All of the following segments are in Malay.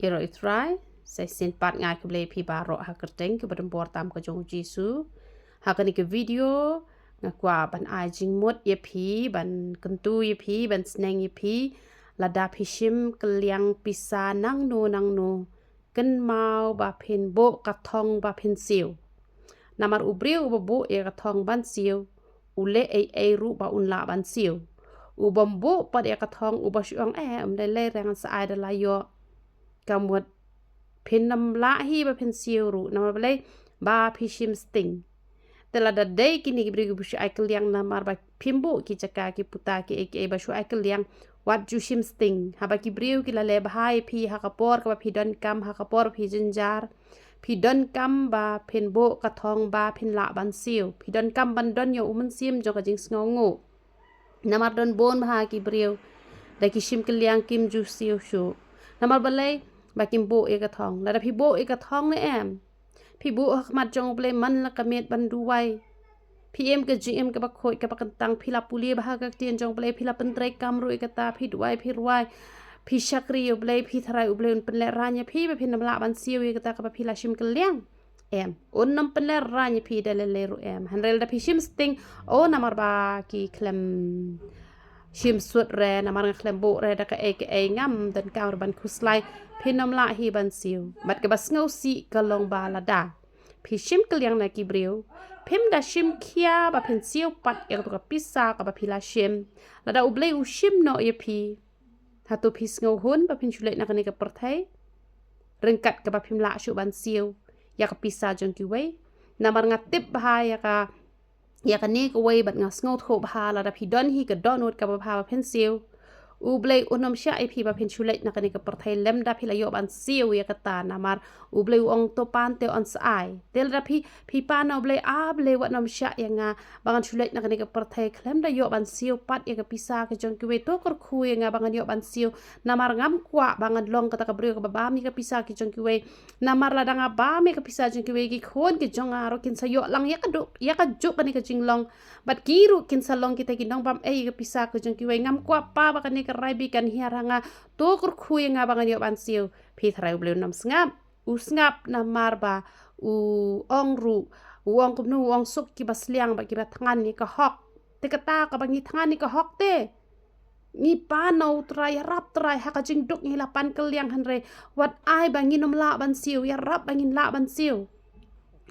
Iro itrai sai sin pat ngai ke blei pi baro ha kerteng ke berempor tam ke jong Jesu ha ke ni ke video ngakwa ban ai jing mot ye pi ban kentu ye pi ban sneng ye pi lada phishim keliang pisa nang no ken mau ba phin bo ka thong ba phin siu namar ubriu bo ye ka thong ban siu ule ai ru ba un la ban siu ubombo pat ye ka thong ubashuang le le rang sa ai da la yo kamut pin nam la hi ba pin siu ru nam ba le ba phishim sting tela da day kini bri bu shu ai kliang namar ba pimbu ki chaka ki puta ki ek ba shu ai kliang wat ju shim sting ha ba ki briu ki la le ba hai phi ha ka por ka ba phi don kam ha ka por phi jinjar phi don kam ba phin bo ka thong ba phin la ban siu phi don kam ban don yo umun sim jo ka jing sngongu namar don bon ba ki briu da ki shim kliang kim ju siu shu namar ba le ba kim bo e ka thong la da phi bo e ka thong ne em phi bo ha mat jong ble man la ka met ban du wai phi em ka gm ka ba khoi ka ba kan tang phi la puli ba ha ka tien jong ble phi la pen tre kam ru e ka ta phi duai phi ruai phi shakri u ble phi tharai u ble un pen le ra nya phi ba phi nam la ban siu e ka ta ka ba phi la shim kliang em un nam pen le ra nya phi de le ru em han rel da phi shim sting o namar ba ki klem shim suat re namar nglem bo re da ka e ngam dan ka ban khuslai phi nam la hi ban siu mat ka bas ngau si ka long ba la da phi shim kliang na ki briu phim da shim khia ba phin siu pat ek to ka pisa ka ba phi la shim la da uble u shim no ye phi ha to phi ngau hun ba phin chule na ka ni ka perthai rengkat ka ba phim la shu ban siu ya ka pisa jong ki wei namar ngatip ba ya ka ni ko wei bat ngas ngau tho ba la da phi don hi ka don ut ka ba pha phin siu u ble unom sha ai phi ba phin chule na ka ni ka perthai lem da phi la yo ban siu ya ka ta namar u ble u ong to pan te on sai tel da phi pa no ble a ble wat nom sha ya nga bangan chule na ka ni ka perthai klem da yo ban siu pat ya ka pisa ka jong ki wei to kor khu ya nga bangan yo ban siu namar ngam kwa bangan long ka ta ka bre ka ba mi ka pisa ki jong ki wei namar la da nga ba mi ka pisa jong ki wei ki khon ki jong aro kin sa yo lang ya ka ju ka ni ka jing long bat kiru kin sa long kita ki dong bam ka pisa ka jong ki wei ngam kwa pa ba ka ni ka rai bi kan hiaranga to kur khui nga bangan yo ban siu phi thrai ble nam sngap u sngap na marba u ong ru u ong kum nu ong suk ki basliang ba ki ba thangan ni ka hok te ka ta ka bangi thangan ni ka hok te ni pa no trai rap trai ha ka jing duk ni la pan keliang han re wat ai bangi nom la ban siu ya rap bangin la ban siu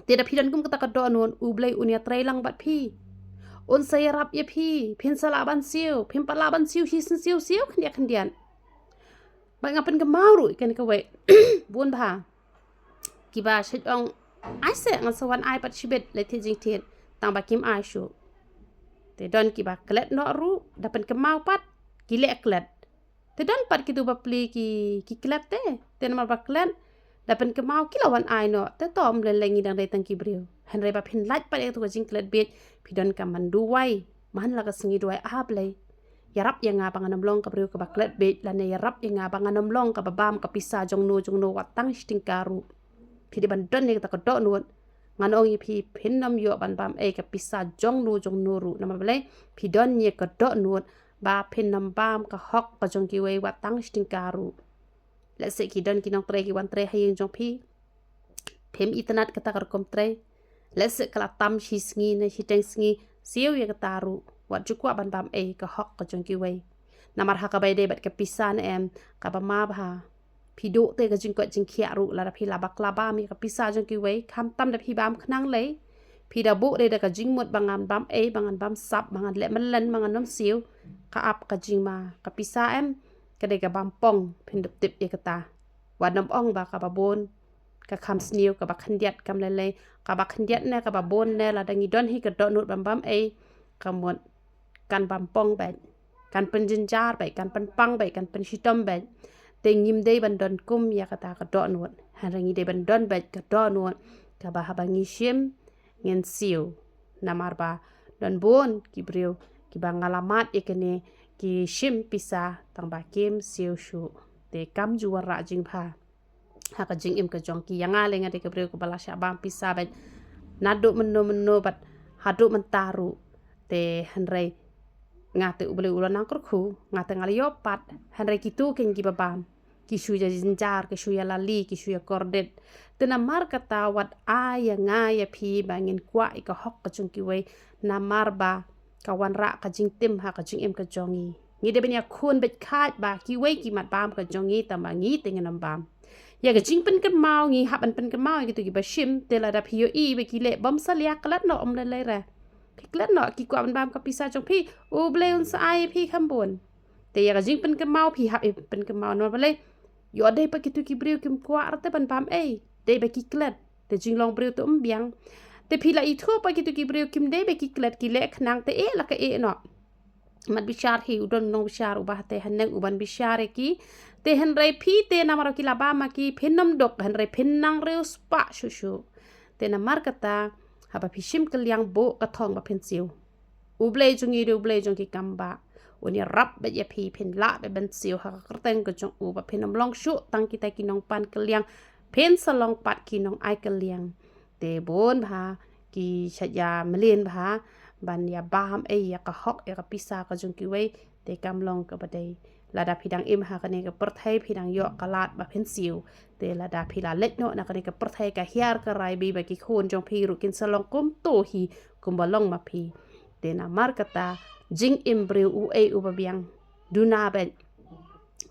te da phi dan kum ka ta ka do non u ble unia trai lang bat phi un saya rap ye phi phin sala ban siu phin pala ban siu hi sin siu khn dian ba ngapen ka mauru ikan ka we bun ba ki ba shit ong ai se ngan sawan ai pat shibet le thi jing thiet tang ba kim ai shu te don ki ba klet no ru dapen ka mau pat ki le klet te don pat ki tu ba pli ki klet te ma ba klet dapen ka mau ki lawan ai no te tom le lengi dang dai tang ki briu han re ba phin lat pat e tu jing klet bet pi don ka man du wai man la ka singi duai a ble ya rap ya nga banganam long ka briu ka baklet be la ne ya rap ya nga banganam long ka babam ka pisa jong no watang sting karu phi de ban don ne ta ka do no ngan ong phi phin nam yo ban bam ka pisa jong no ru na ma ble phi don ye ka do no ba phin nam bam ka hok ka jong ki we watang sting karu la se ki don ki nong tre ki wan tre hayeng jong phi phem itanat ka ta ka kom tre la se kala tam shi sngi ne shi teng sngi siu ye ka taru wat ju kwa ban bam ka hok ka jong ki wei namar ha ka bai de bat ka pisan em ka ba ma ba phi do te ka jing ko jing khia ru la phi la bak la ba mi ka pisa jong ki wei kham tam da phi bam khnang le phi da bu de da ka jing mot bangan bam bangan bam sap bangan le man lan bangan nom siu ka ap ka jing ma ka pisa em ka de ka bam pong phin dip tip e ka ta wat nom ong ba ka ba bon ka kham sniu ka ba khandiat kam le ka ba khandiat ne ka ba bon ne la dangi don hi ka do nut bam bam ka mot kan bam pong ba kan pen jinjar ba kan pen pang ba kan pen shitom ba te ngim dei ban don kum ya ka ta ka do nut han rangi dei ban don ba ka do nut ka ba ha bangi shim ngen siu namar ba don bon ki briu ki ba ngalamat ikene ki shim pisa tang ba kim siu shu te kam juara jing pha ha ka jing im ka jong ki yanga lenga de ka briu ko bala sha bam pisa ba nadu menno bat hadu mentaru te hanrei ngate ubele ulan nang kurku ngate ngali yopat hanrei kitu ken ki babam kishuya jinjar kishuya lali kishuya kordet tenamar kata wat aya ngaya phi bangin kwa ika hok ka jong ki wei namar ba kawan ra ka jing tim ha ka jing em ka jongi ngi de benya khun bet khat ba ki wei ki mat bam ka jongi tamangi tengan bam ya ka jing pen kan mau ngi hab an pen kan mau gitu ki ba shim te la da phi yo I be ki le bam salia klat no om le le ra ki klat no ki kwa bam ka pisa jong phi u bleun sa ai phi khambon te ya ka jing pen kan mau phi hab pen kan mau no ba le yo dei pa ki tu ki briu kim kwa arte ban bam dei ba ki klat te jing long briu tu biang te phi la I thu pa ki tu ki briu kim dei ba ki klat ki le khnang te la ka no mat bishar hi udon nong bishar ubah te haneng uban bishar ki te hen rei phi te namar ki laba ma ki phinam dok hen rei phinnang reu spa shu te namar kata haba phishim kelyang bo ka thong ba phin siu uble jungi de uble jong ki kamba oni rap ba ye phi phin la be ban siu ha ka teng ka jong u ba phinam long shu tang ki ta ki nong pan kelyang phin salong pat ki nong ai kelyang te bon bha ki chaya mlen bha ban ya bam ya ka hok ya ka pisa ka jong ki wei te kam long ka badai lada phidang im ha ka ne ka perthai phidang yo kalat ba phin siu te lada phila let no na ka ne ka perthai ka hiar ka rai bi ba ki khon jong phi ru kin salong kum to hi kum balong ma phi te na mar kata jing im breu u u ba biang duna ben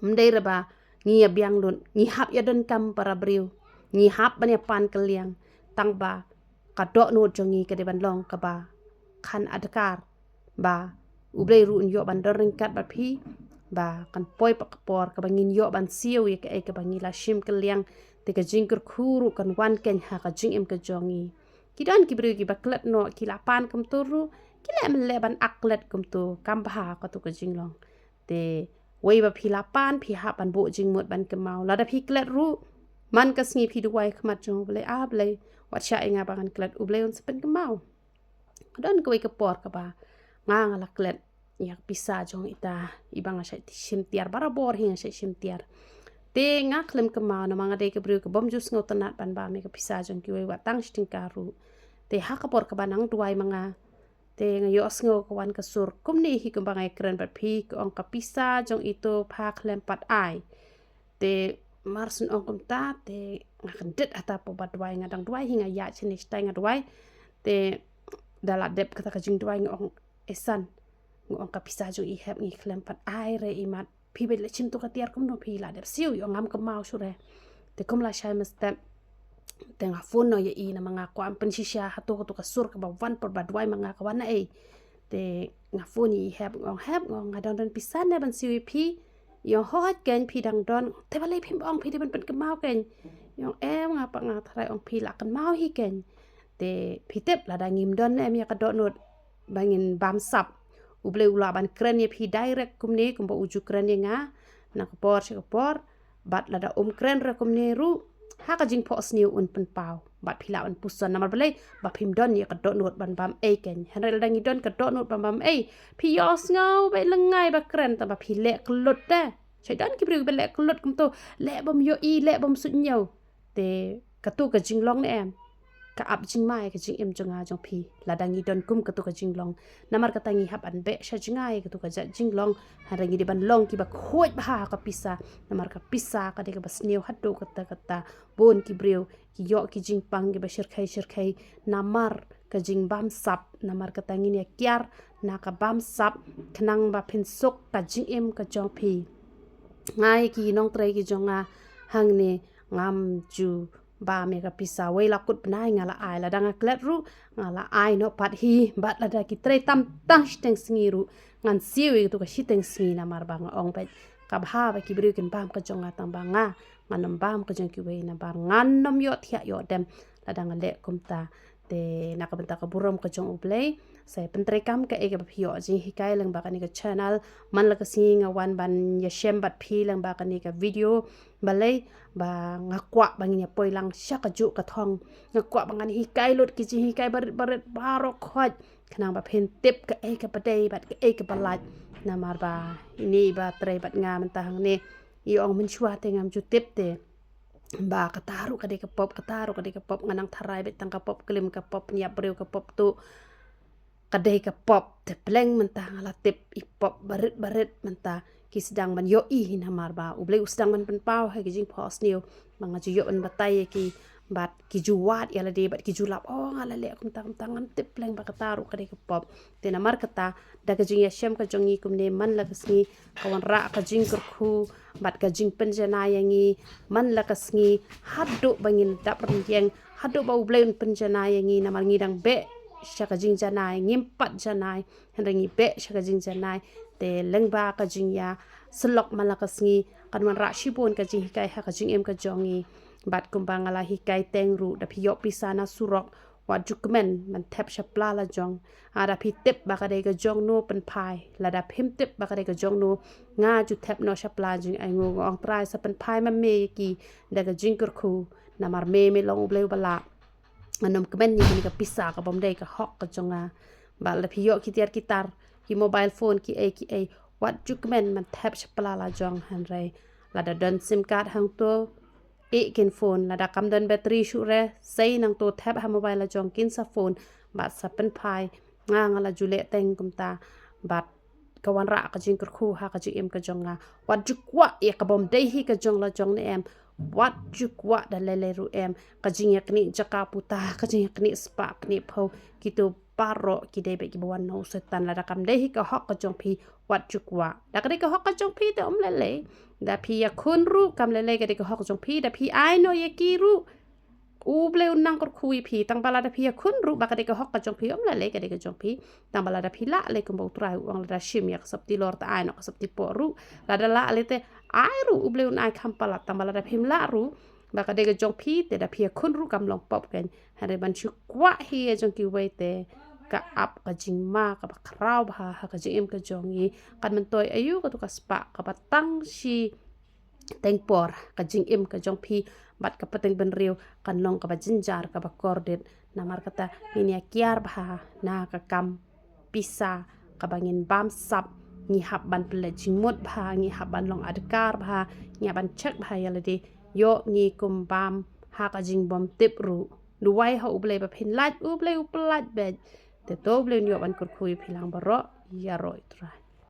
mdei raba ngi ya biang lun ngi hap ya don kam para breu ngi hap ban ya pan keliang tang ba ka do no jongi ka de ban long ka ba khan adkar ba ublei ru yo ban doring kat ba phi ba kan poi pak por ka bangin yo ban siu ya ka bangila shim keliang te ka jingkur khuru kan wan ken ha ka jing em ka jongi kidan ki breu ki baklat no ki lapan kam turu ki le ban aklet kum tu kam bha ka tu ka jinglong te wei ba phi lapan phi ha ban bo jing mot ban kemau la da phi klet ru man ka sngi phi duwai khmat jong ble a ble wat sha inga bangan klet u ble on spen kemau don ko ka por ka ba nga ngala klet yak pisa jong ita ibang sha sim tiar barabor hi sha sim tiar te nga klem kemau na manga de ka breu ka bom jus ngotanat ban ba me ka pisa jong ki wei wa tang sting karu te ha ka por ka banang duai manga te ngayo asngo kawan kasur kumni hi kumbangai keren bat phi ko ong kapisa jong itu pha klem pat ai te marsun ong kum ta te ngakendet ata po bat duai ngadang duai hinga ya chini stai ngadwai te dala dep kata ka jing duai ngong esan ngong kapisa jong I heb ngi klem pat ai re imat phi bet le chim to ka tiar kum no phi la dep siu yo ngam kamau sure te kum la shai mestep tengah phone no ye I na mga ko am pensisya hatu ko ka sur ka ba wan por badwai mga kawan na te nga phone I heb ngong ngadon don pisan na ban siwi phi yo hot ken phi dang don te bale phim ong phi de ban pen kemau ken yo em nga pa nga thrai ong phi la kan mau hi ken te phi tep la da ngim don em ya ka do not bangin bam sap uble ula ban kren ye phi direct kumne kum ba uju kren ye nga na ka por bat la da kren re kumne ru ha ka jing pos niu un pen pau bat phila an pusan namar bale ba phim don ye ka do not ban bam ken hanrel dangi don ka do not ban bam phi yos ngau be lengai ba kren ta ba phi le klot da chai dan ki bru be le klot kum to le bom yo I le bom su nyau te ka tu ka jing long ne em ka ap jing mai ka jing em jonga jong phi la dangi don kum ka tu ka jing long namar ka tangi hap an be sha jingai ka tu ka ja jing long hanrangi di ban long ki ba khoi ba ka pisa namar ka pisa ka de ka bas niu hat do kata bon ki breu ki yo ki jing pang ki ba shirkhai namar ka jing bam sap namar ka tangi ne kyar na ka bam sap khnang ba phin sok ka jing em ka jong phi ngai ki nong trai ki jonga hang ne ngam ju ba me ka pisa wei la kut nai ngala ai la danga klet ru ngala ai no pat hi bat la da ki tre tam tang steng singiru ngan siwi tu ka shiteng singi na mar bang ong pe ka bha ba ki bru kin bam ka jonga tang banga nganam bam ka jong ki wei na bar ngan nom yo thia yo dem la danga le kum ta te na ka benta ka burom ka jong uplay sai pentre kam ka e ka phio ji hikai lang ba ka ni ka channel man la ka singa wan ban ya shem bat phi lang ba ka ni ka video balai ba ngakwa bangin ya poi lang sha ka ju ka thong ngakwa bangan hikai lot ki ji hikai baret baro khoj khnang ba phen tip ka e ka padai bat ka e ka balat na mar ba ini ba tre bat nga man ta hang ne I ong min chua te ngam ju tip te ba kataru ka de ka pop nganang tharai bet tang ka pop klim ka pop nya breu ka pop tu ka de ka pop te pleng mentah ngala tip I pop barit mentah ki sedang man yo I hin hamar ba uble sedang man penpau ha ki jing pos niu manga ju yo an batai ki bat ki juwat ya la de bat ki julap ngala le kum tangan tip pleng ba kataru ka de ke pop te na mar kata da ka jing ya shem ka jongi kum ne man la kasngi kawan ra ka jing kurku bat ka jing penjana yangi man la kasngi haddo bangin da perjeng haddo ba uble penjana yangi na mar ngidang be shaka jing janai ngimpat janai hendangi be shaka jing janai te lengba ka jing ya selok malakasngi kan man ra shibon ka jing kai ha ka jing em ka jongi bat kumbang ala hikai tengru da piyok pisana surok wa jukmen man tap shapla la jong ada pi tip bakade ka jong no pen pai la da phim tip bakade ka jong no nga ju tap no shapla jing ai ngo ong trai sa pen pai ma me ki da ka jing kur khu na mar me long bleu bala anom kemen ni ka pisa ka bom dei ka hok ka jonga ba la piyok ki tiar kitar ki mobile phone ki ai wat jukmen man tap shapla la jong han rai la da don sim card hang to kin phone la da kam dan battery shu re sei nang to tab ha mobile la jong kin sa phone bat sa pen pai nga ngala jule teng kum ta bat kawan ra ka jing khu ha ka ji em ka jong nga wat jukwa e ka bom dei hi ka jong la jong ne em wat jukwa da lele ru em ka jing yak ni jaka puta ka jing yak ni spark ni pho ki to paro ki de be ki bawan no setan la da kam dei hi ka hok ka jong phi wat jukwa da ka de ka hok ka jong phi te lele da pi ya kun ru kam lele ka de ka hok jong pi da pi ai no ye ki ru u ble unang kor kui pi tang bala da pi ya kun ru ba ka de ka hok ka jong pi lele ka de ka jong pi tang bala da pi la le kum bo trai wang da shim ya sap ti lor ta ai no sap ti po ru la da la le te ai ru u ble un ai kam pala tang bala da phim la ru ba ka de ka jong pi te da pi ya kun ru kam long pop ken ha de ban chu kwa hi ya jong ki we te ka ap ka jing ma ka ba krau ba ha ka jing em ka jongi kan man toy ayu ka to ka spa ka batang si tengpor ka jing em ka jong phi bat ka pateng ben riu kan long ka ba jinjar ka ba kordet na mar kata ini kiar ba na ka kam pisa ka bangin bam sap ni hab ban ple jing mot ba ni hab ban long adkar ba ni ban chek ba ya le yo ni kum bam ha ka jing bom tip ru duwai ha uble ba phin lat uble uplat be te to ble ni ban kur khui philang baro ya roi tra